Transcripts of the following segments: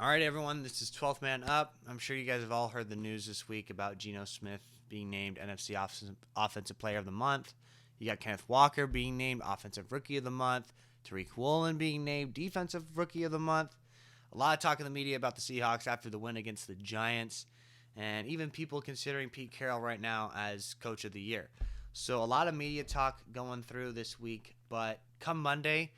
All right, everyone, this is 12th Man Up. I'm sure you guys have all heard the news this week about Geno Smith being named NFC Offensive Player of the Month. You got Kenneth Walker being named Offensive Rookie of the Month. Tariq Woolen being named Defensive Rookie of the Month. A lot of talk in the media about the Seahawks after the win against the Giants, and even people considering Pete Carroll right now as Coach of the Year. So a lot of media talk going through this week, but come Monday,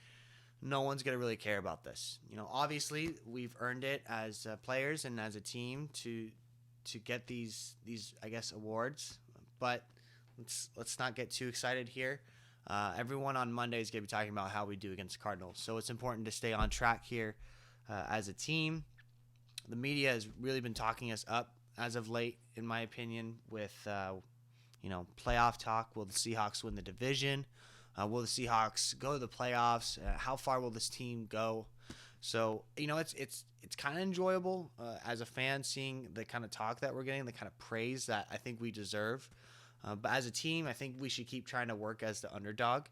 no one's going to really care about this. Obviously, we've earned it as players and as a team to get these I guess awards, but let's not get too excited here. Everyone on Monday is going to be talking about how we do against the Cardinals, so it's important to stay on track here as a team. The media has really been talking us up as of late, in my opinion, with playoff talk. Will the Seahawks win the division? Will the Seahawks go to the playoffs? How far will this team go? So it's kind of enjoyable as a fan seeing the kind of talk that we're getting, the kind of praise that I think we deserve. But as a team, I think we should keep trying to work as the underdog.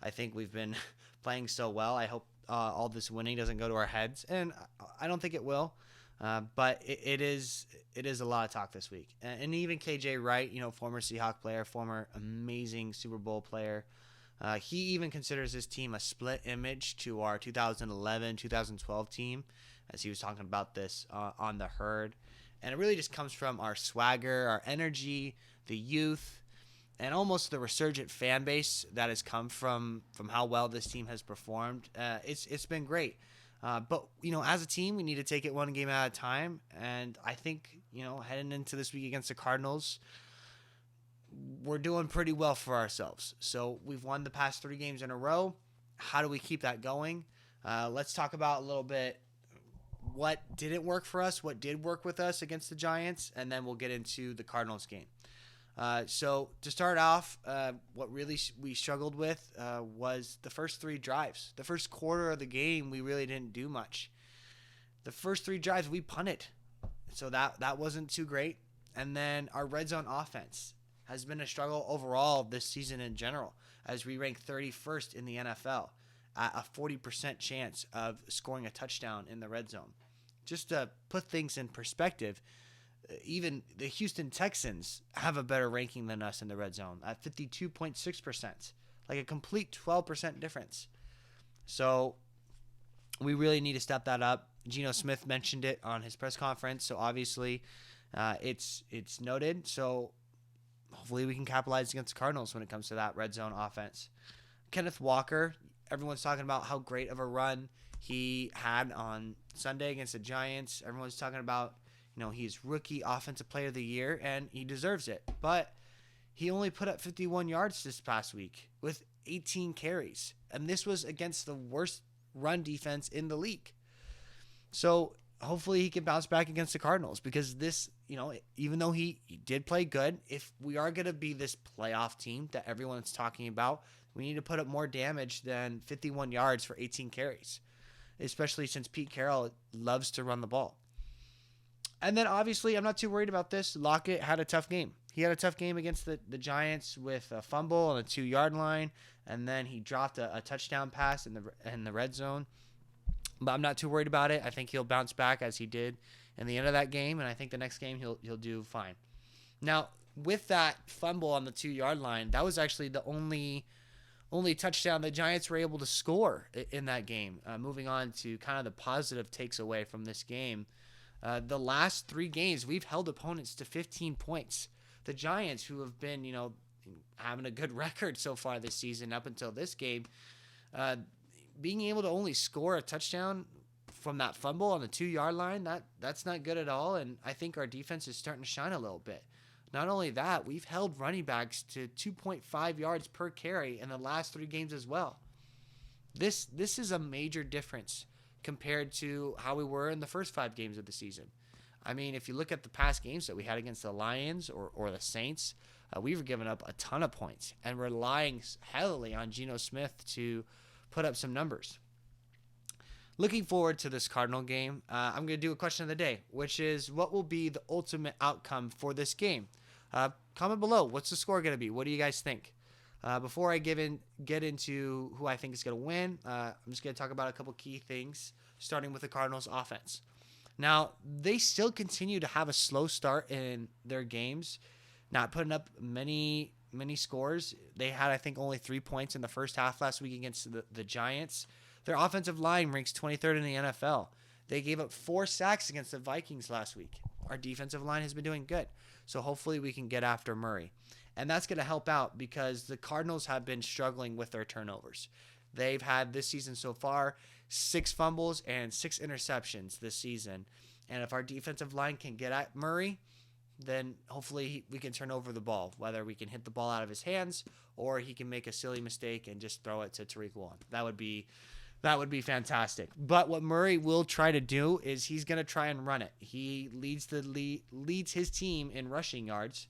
I think we've been playing so well. I hope all this winning doesn't go to our heads, and I don't think it will. But it is a lot of talk this week, and even KJ Wright, former Seahawk player, former amazing Super Bowl player. He even considers his team a split image to our 2011-2012 team, as he was talking about this on the Herd. And it really just comes from our swagger, our energy, the youth, and almost the resurgent fan base that has come from how well this team has performed. It's been great. But as a team, we need to take it one game at a time. And I think, heading into this week against the Cardinals, we're doing pretty well for ourselves. So we've won the past 3 games in a row. How do we keep that going? Let's talk about a little bit what didn't work for us, what did work with us against the Giants, and then we'll get into the Cardinals game. So to start off, what really we struggled with was the first 3 drives. The first quarter of the game, we really didn't do much. The first 3 drives, we punted. So that wasn't too great. And then our red zone offense has been a struggle overall this season in general, as we rank 31st in the NFL at a 40% chance of scoring a touchdown in the red zone. Just to put things in perspective, even the Houston Texans have a better ranking than us in the red zone at 52.6%, like a complete 12% difference. So we really need to step that up. Geno Smith mentioned it on his press conference, so obviously it's noted. So hopefully we can capitalize against the Cardinals when it comes to that red zone offense. Kenneth Walker, everyone's talking about how great of a run he had on Sunday against the Giants. Everyone's talking about, he's rookie offensive player of the year, and he deserves it. But he only put up 51 yards this past week with 18 carries. And this was against the worst run defense in the league. So hopefully he can bounce back against the Cardinals, because this, even though he did play good, if we are going to be this playoff team that everyone's talking about, we need to put up more damage than 51 yards for 18 carries, especially since Pete Carroll loves to run the ball. And then obviously I'm not too worried about this. Lockett had a tough game. He had a tough game against the Giants with a fumble on the 2-yard line, and then he dropped a touchdown pass in the red zone. But I'm not too worried about it. I think he'll bounce back as he did in the end of that game, and I think the next game he'll do fine. Now, with that fumble on the 2-yard line, that was actually the only touchdown the Giants were able to score in that game. Moving on to kind of the positive takes away from this game. The last 3 games, we've held opponents to 15 points. The Giants, who have been, having a good record so far this season up until this game, being able to only score a touchdown from that fumble on the 2-yard line, that's not good at all. And I think our defense is starting to shine a little bit. Not only that, we've held running backs to 2.5 yards per carry in the last 3 games as well. This is a major difference compared to how we were in the first 5 games of the season. I mean, if you look at the past games that we had against the Lions or the Saints, we were giving up a ton of points and relying heavily on Geno Smith to put up some numbers. Looking forward to this Cardinal game, I'm going to do a question of the day, which is, what will be the ultimate outcome for this game? Comment below. What's the score going to be? What do you guys think? Before I get into who I think is going to win, I'm just going to talk about a couple key things, starting with the Cardinals offense. Now, they still continue to have a slow start in their games, not putting up many scores. They had, I think, only 3 points in the first half last week against the Giants. Their offensive line ranks 23rd in the NFL. They gave up 4 sacks against the Vikings last week. Our defensive line has been doing good. So hopefully we can get after Murray. And that's going to help out because the Cardinals have been struggling with their turnovers. They've had this season so far 6 fumbles and 6 interceptions this season. And if our defensive line can get at Murray, then hopefully we can turn over the ball, whether we can hit the ball out of his hands or he can make a silly mistake and just throw it to Tariq Woolen. That would be fantastic. But what Murray will try to do is he's going to try and run it. He leads his team in rushing yards.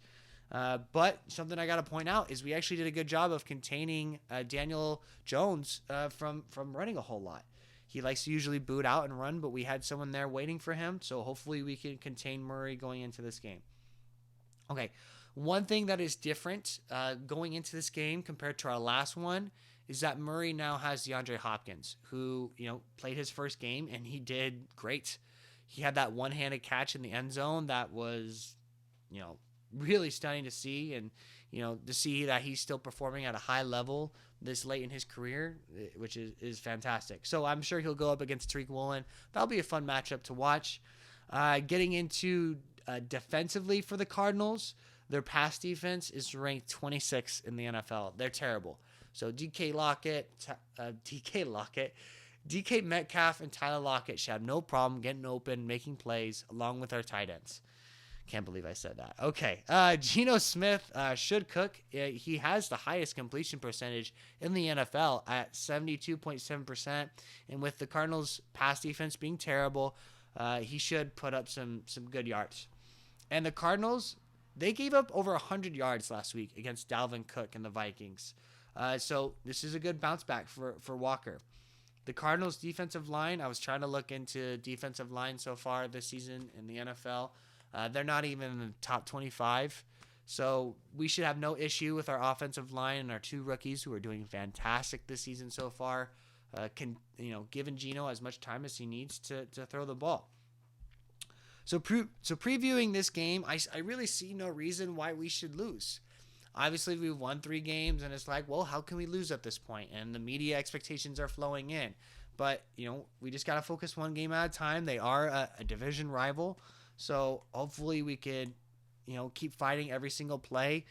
But something I got to point out is we actually did a good job of containing Daniel Jones from running a whole lot. He likes to usually boot out and run, but we had someone there waiting for him. So hopefully we can contain Murray going into this game. Okay, one thing that is different going into this game compared to our last one is that Murray now has DeAndre Hopkins, who played his first game and he did great. He had that one-handed catch in the end zone that was, really stunning to see, and to see that he's still performing at a high level this late in his career, which is fantastic. So I'm sure he'll go up against Tariq Woolen. That'll be a fun matchup to watch. Getting into defensively for the Cardinals, their pass defense is ranked 26 in the NFL. They're terrible. So DK Metcalf, and Tyler Lockett should have no problem getting open, making plays, along with our tight ends. Can't believe I said that. Okay. Geno Smith should cook. He has the highest completion percentage in the NFL at 72.7%. And with the Cardinals' pass defense being terrible, he should put up some good yards. And the Cardinals, they gave up over 100 yards last week against Dalvin Cook and the Vikings. So this is a good bounce back for Walker. The Cardinals' defensive line, I was trying to look into defensive line so far this season in the NFL. They're not even in the top 25. So we should have no issue with our offensive line and our 2 rookies who are doing fantastic this season so far. Giving Geno as much time as he needs to throw the ball. So previewing this game, I really see no reason why we should lose. Obviously, we've won 3 games, and it's like, well, how can we lose at this point? And the media expectations are flowing in. But, we just got to focus one game at a time. They are a division rival. So hopefully we could, keep fighting every single play.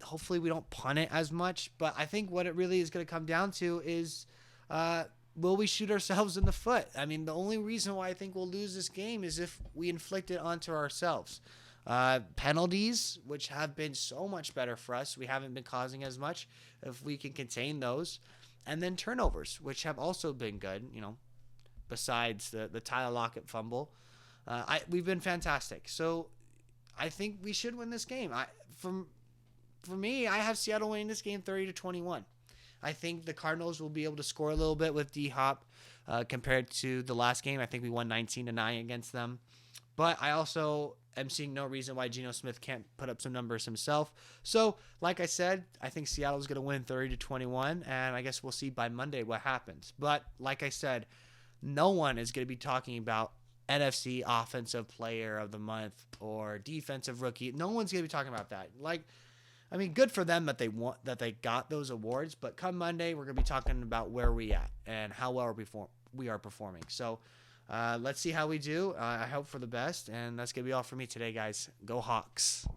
Hopefully we don't punt it as much. But I think what it really is going to come down to is will we shoot ourselves in the foot? I mean, the only reason why I think we'll lose this game is if we inflict it onto ourselves. Penalties, which have been so much better for us. We haven't been causing as much. If we can contain those. And then turnovers, which have also been good, besides the Tyler Lockett fumble. We've been fantastic. So I think we should win this game. For me, I have Seattle winning this game 30-21. I think the Cardinals will be able to score a little bit with D-Hop compared to the last game. I think we won 19-9 against them. But I also am seeing no reason why Geno Smith can't put up some numbers himself. So, like I said, I think Seattle's going to win 30-21, and I guess we'll see by Monday what happens. But, like I said, no one is going to be talking about NFC Offensive Player of the Month or Defensive Rookie. No one's going to be talking about that. Good for them that they got those awards, but come Monday, we're going to be talking about where we at and how well we are performing. So, let's see how we do. I hope for the best, and that's going to be all for me today, guys. Go Hawks.